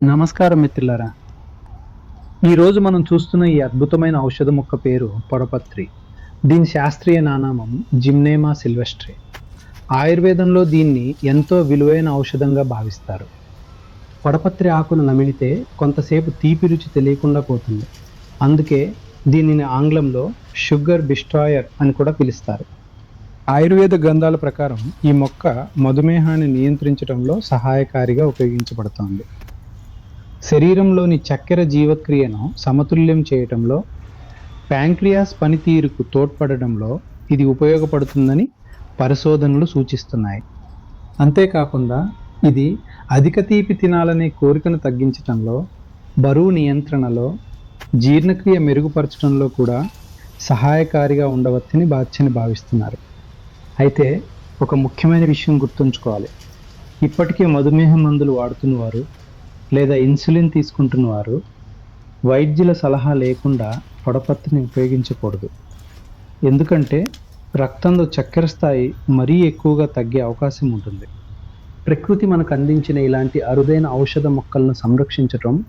నమస్కారం మిత్రులారా. ఈరోజు మనం చూస్తున్న ఈ అద్భుతమైన ఔషధ మొక్క పేరు పొడపత్రి. దీని శాస్త్రీయ నామం జిమ్నేమా సిల్వెస్ట్రే. ఆయుర్వేదంలో దీన్ని ఎంతో విలువైన ఔషధంగా భావిస్తారు. పొడపత్రి ఆకును నమిలితే కొంతసేపు తీపి రుచి తెలియకుండా పోతుంది. అందుకే దీనిని ఆంగ్లంలో షుగర్ డిస్ట్రాయర్ అని కూడా పిలుస్తారు. ఆయుర్వేద గ్రంథాల ప్రకారం ఈ మొక్క మధుమేహాన్ని నియంత్రించడంలో సహాయకారిగా ఉపయోగించబడుతోంది. శరీరంలోని చక్కెర జీవక్రియను సమతుల్యం చేయటంలో, ప్యాంక్రియాస్ పనితీరుకు తోడ్పడడంలో ఇది ఉపయోగపడుతుందని పరిశోధనలు సూచిస్తున్నాయి. అంతేకాకుండా ఇది అధిక తీపి తినాలనే కోరికను తగ్గించటంలో, బరువు నియంత్రణలో, జీర్ణక్రియ మెరుగుపరచడంలో కూడా సహాయకారిగా ఉండవచ్చని భావిస్తున్నారు. అయితే ఒక ముఖ్యమైన విషయం గుర్తుంచుకోవాలి. ఇప్పటికే మధుమేహ మందులు వాడుతున్నవారు లేదా ఇన్సులిన్ తీసుకుంటున్నవారు వైద్యుల సలహా లేకుండా పొడపత్రిని ఉపయోగించకూడదు. ఎందుకంటే రక్తంలో చక్కెర స్థాయి మరీ ఎక్కువగా తగ్గే అవకాశం ఉంటుంది. ప్రకృతి మనకు అందించిన ఇలాంటి అరుదైన ఔషధ మొక్కలను సంరక్షించటం,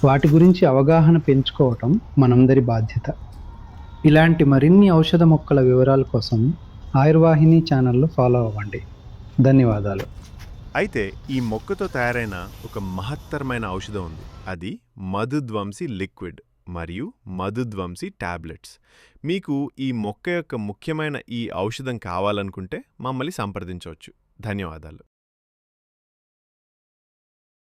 వాటి గురించి అవగాహన పెంచుకోవటం మనందరి బాధ్యత. ఇలాంటి మరిన్ని ఔషధ మొక్కల వివరాల కోసం ఆయుర్వాహిని ఛానల్ను ఫాలో అవ్వండి. ధన్యవాదాలు. అయితే ఈ మొక్కతో తయారైన ఒక మహత్తరమైన ఔషధం ఉంది. అది మధుధ్వంసి లిక్విడ్ మరియు మధుధ్వంసి టాబ్లెట్స్. మీకు ఈ మొక్క యొక్క ముఖ్యమైన ఈ ఔషధం కావాలనుకుంటే మమ్మల్ని సంప్రదించవచ్చు. ధన్యవాదాలు.